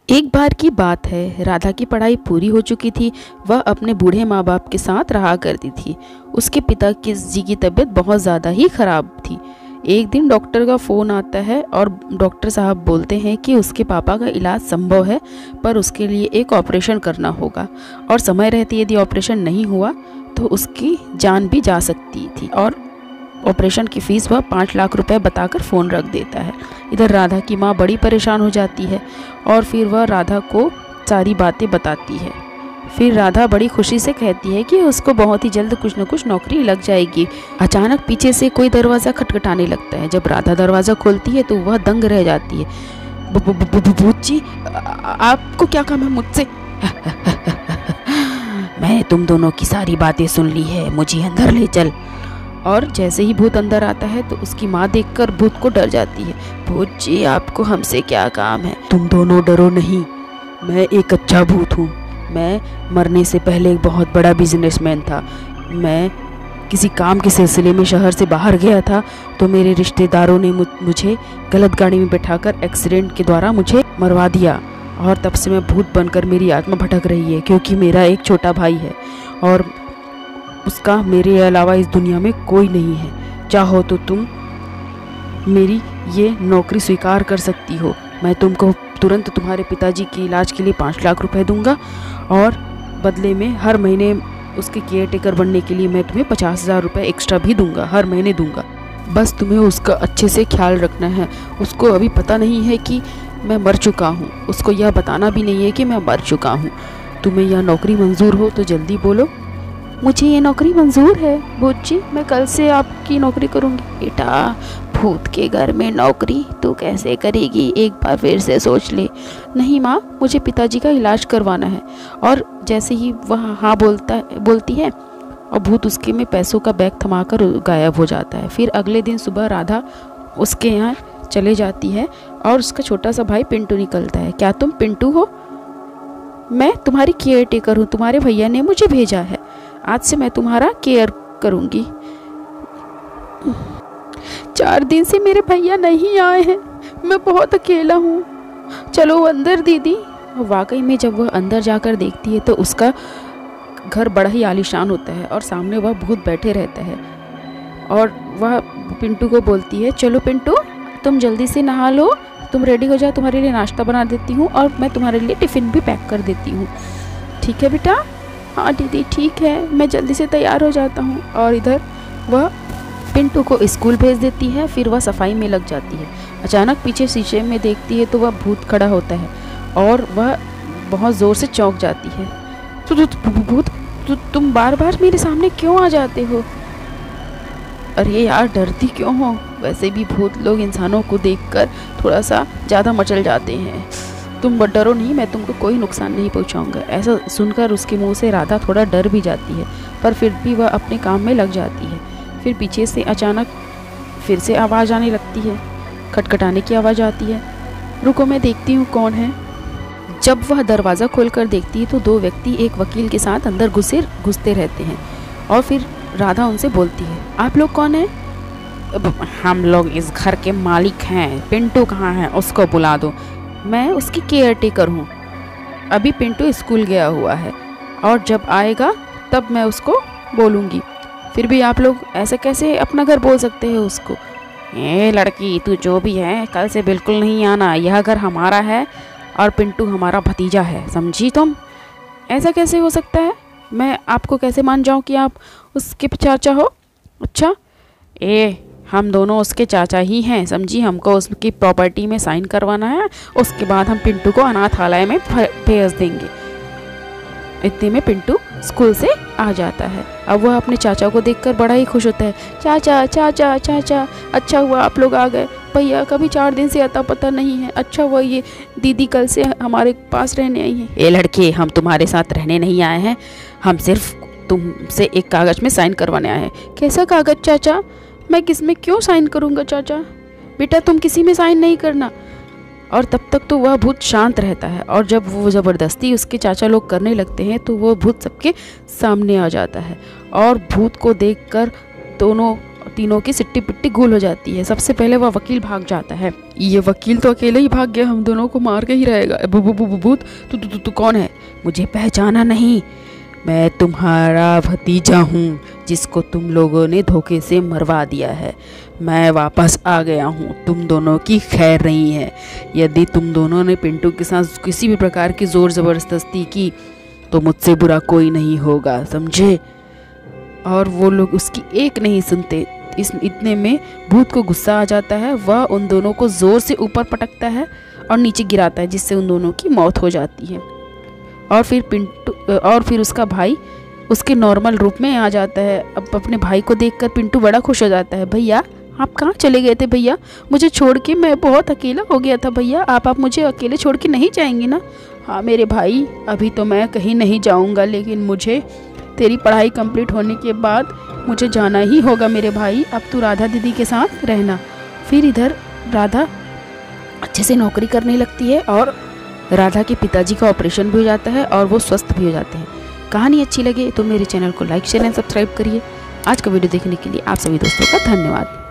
एक बार की बात है, राधा की पढ़ाई पूरी हो चुकी थी। वह अपने बूढ़े माँ बाप के साथ रहा करती थी। उसके पिता जी की तबीयत बहुत ज़्यादा ही ख़राब थी। एक दिन डॉक्टर का फ़ोन आता है और डॉक्टर साहब बोलते हैं कि उसके पापा का इलाज संभव है, पर उसके लिए एक ऑपरेशन करना होगा और समय रहते यदि ऑपरेशन नहीं हुआ तो उसकी जान भी जा सकती थी। और ऑपरेशन की फ़ीस वह 5 लाख रुपए बताकर फ़ोन रख देता है। इधर राधा की माँ बड़ी परेशान हो जाती है और फिर वह राधा को सारी बातें बताती है। फिर राधा बड़ी खुशी से कहती है कि उसको बहुत ही जल्द कुछ न कुछ नौकरी लग जाएगी। अचानक पीछे से कोई दरवाज़ा खटखटाने लगता है। जब राधा दरवाज़ा खोलती है तो वह दंग रह जाती है। भूत जी, आपको क्या काम है मुझसे? मैंने तुम दोनों की सारी बातें सुन ली है, मुझे अंदर ले चल। और जैसे ही भूत अंदर आता है तो उसकी माँ देखकर भूत को डर जाती है। भूत जी, आपको हमसे क्या काम है? तुम दोनों डरो नहीं, मैं एक अच्छा भूत हूँ। मैं मरने से पहले एक बहुत बड़ा बिजनेसमैन था। मैं किसी काम के सिलसिले में शहर से बाहर गया था तो मेरे रिश्तेदारों ने मुझे गलत गाड़ी में बैठाकर एक्सीडेंट के द्वारा मुझे मरवा दिया। और तब से मैं भूत बनकर मेरी आत्मा भटक रही है, क्योंकि मेरा एक छोटा भाई है और उसका मेरे अलावा इस दुनिया में कोई नहीं है। चाहो तो तुम मेरी ये नौकरी स्वीकार कर सकती हो। मैं तुमको तुरंत तुम्हारे पिताजी के इलाज के लिए 5 लाख रुपए दूंगा और बदले में हर महीने उसके केयर टेकर बनने के लिए मैं तुम्हें 50,000 रुपये एक्स्ट्रा भी दूंगा, हर महीने दूंगा। बस तुम्हें उसका अच्छे से ख्याल रखना है। उसको अभी पता नहीं है कि मैं मर चुका हूँ, उसको यह बताना भी नहीं है कि मैं मर चुका हूँ। तुम्हें यह नौकरी मंजूर हो तो जल्दी बोलो। मुझे ये नौकरी मंजूर है भूत जी, मैं कल से आपकी नौकरी करूँगी। बेटा, भूत के घर में नौकरी तू कैसे करेगी? एक बार फिर से सोच ले। नहीं माँ, मुझे पिताजी का इलाज करवाना है। और जैसे ही वह हाँ बोलती है और भूत उसके में पैसों का बैग थमाकर गायब हो जाता है। फिर अगले दिन सुबह राधा उसके यहाँ चले जाती है और उसका छोटा सा भाई पिंटू निकलता है। क्या तुम पिंटू हो? मैं तुम्हारी केयर टेकर हूँ, तुम्हारे भैया ने मुझे भेजा है। आज से मैं तुम्हारा केयर करूँगी। 4 दिन से मेरे भैया नहीं आए हैं, मैं बहुत अकेला हूँ। चलो अंदर दीदी। वाकई में जब वह अंदर जाकर देखती है तो उसका घर बड़ा ही आलीशान होता है और सामने वह भूत बैठे रहता है। और वह पिंटू को बोलती है, चलो पिंटू तुम जल्दी से नहा लो, तुम रेडी हो जाओ, तुम्हारे लिए नाश्ता बना देती हूँ और मैं तुम्हारे लिए टिफ़िन भी पैक कर देती हूँ। ठीक है बेटा? हाँ दीदी ठीक है, मैं जल्दी से तैयार हो जाता हूँ। और इधर वह पिंटू को स्कूल भेज देती है। फिर वह सफाई में लग जाती है। अचानक पीछे शीशे में देखती है तो वह भूत खड़ा होता है और वह बहुत ज़ोर से चौंक जाती है। भूत, तुम बार बार मेरे सामने क्यों आ जाते हो? अरे यार, डरती क्यों हो? वैसे भी भूत लोग इंसानों को देखकर थोड़ा सा ज़्यादा मचल जाते हैं। तुम डरो नहीं, मैं तुमको कोई नुकसान नहीं पहुंचाऊंगा। ऐसा सुनकर उसके मुंह से राधा थोड़ा डर भी जाती है, पर फिर भी वह अपने काम में लग जाती है। फिर पीछे से अचानक फिर से आवाज़ आने लगती है, खटखटाने की आवाज़ आती है। रुको मैं देखती हूँ कौन है। जब वह दरवाज़ा खोलकर देखती है तो 2 व्यक्ति एक वकील के साथ अंदर घुसते रहते हैं। और फिर राधा उनसे बोलती है, आप लोग कौन हैं? हम लोग इस घर के मालिक हैं। पिंटू कहाँ है? उसको बुला दो। मैं उसकी केयर टेकर हूँ। अभी पिंटू स्कूल गया हुआ है और जब आएगा तब मैं उसको बोलूँगी। फिर भी आप लोग ऐसे कैसे अपना घर बोल सकते हो उसको? ए लड़की, तू जो भी है कल से बिल्कुल नहीं आना। यह घर हमारा है और पिंटू हमारा भतीजा है, समझी तुम? ऐसा कैसे हो सकता है? मैं आपको कैसे मान जाऊँ कि आप उसके चाचा हो? अच्छा, हम दोनों उसके चाचा ही हैं, समझी? हमको उसकी प्रॉपर्टी में साइन करवाना है, उसके बाद हम पिंटू को अनाथालय में भेज देंगे। इतने में पिंटू स्कूल से आ जाता है। अब वह अपने चाचा को देखकर बड़ा ही खुश होता है। चाचा चाचा चाचा, अच्छा हुआ आप लोग आ गए। भैया कभी 4 दिन से अता पता नहीं है। अच्छा हुआ ये दीदी कल से हमारे पास रहने आई है। ए लड़के, हम तुम्हारे साथ रहने नहीं आए हैं, हम सिर्फ तुमसे एक कागज़ में साइन करवाने आए हैं। कैसा कागज़ चाचा? मैं किस में क्यों साइन करूँगा चाचा? बेटा तुम किसी में साइन नहीं करना। और तब तक तो वह भूत शांत रहता है और जब वो ज़बरदस्ती उसके चाचा लोग करने लगते हैं तो वो भूत सबके सामने आ जाता है। और भूत को देखकर दोनों तीनों की सिट्टी पिट्टी गुल हो जाती है। सबसे पहले वह वकील भाग जाता है। ये वकील तो अकेले ही भाग गया, हम दोनों को मार के ही रहेगा। भूत तू कौन है? मुझे पहचाना नहीं? मैं तुम्हारा भतीजा हूँ जिसको तुम लोगों ने धोखे से मरवा दिया है। मैं वापस आ गया हूँ, तुम दोनों की खैर नहीं है। यदि तुम दोनों ने पिंटू के साथ किसी भी प्रकार की ज़ोर ज़बरदस्ती की तो मुझसे बुरा कोई नहीं होगा, समझे? और वो लोग उसकी एक नहीं सुनते। इतने में भूत को गुस्सा आ जाता है। वह उन दोनों को ज़ोर से ऊपर पटकता है और नीचे गिराता है, जिससे उन दोनों की मौत हो जाती है। और फिर उसका भाई उसके नॉर्मल रूप में आ जाता है। अब अपने भाई को देखकर पिंटू बड़ा खुश हो जाता है। भैया आप कहाँ चले गए थे भैया? मुझे छोड़ के मैं बहुत अकेला हो गया था भैया। आप मुझे अकेले छोड़ के नहीं जाएंगे ना? हाँ मेरे भाई, अभी तो मैं कहीं नहीं जाऊँगा, लेकिन मुझे तेरी पढ़ाई कंप्लीट होने के बाद मुझे जाना ही होगा मेरे भाई। अब तू राधा दीदी के साथ रहना। फिर इधर राधा अच्छे से नौकरी करने लगती है और राधा के पिताजी का ऑपरेशन भी हो जाता है और वो स्वस्थ भी हो जाते हैं। कहानी अच्छी लगे तो मेरे चैनल को लाइक शेयर एंड सब्सक्राइब करिए। आज का वीडियो देखने के लिए आप सभी दोस्तों का धन्यवाद।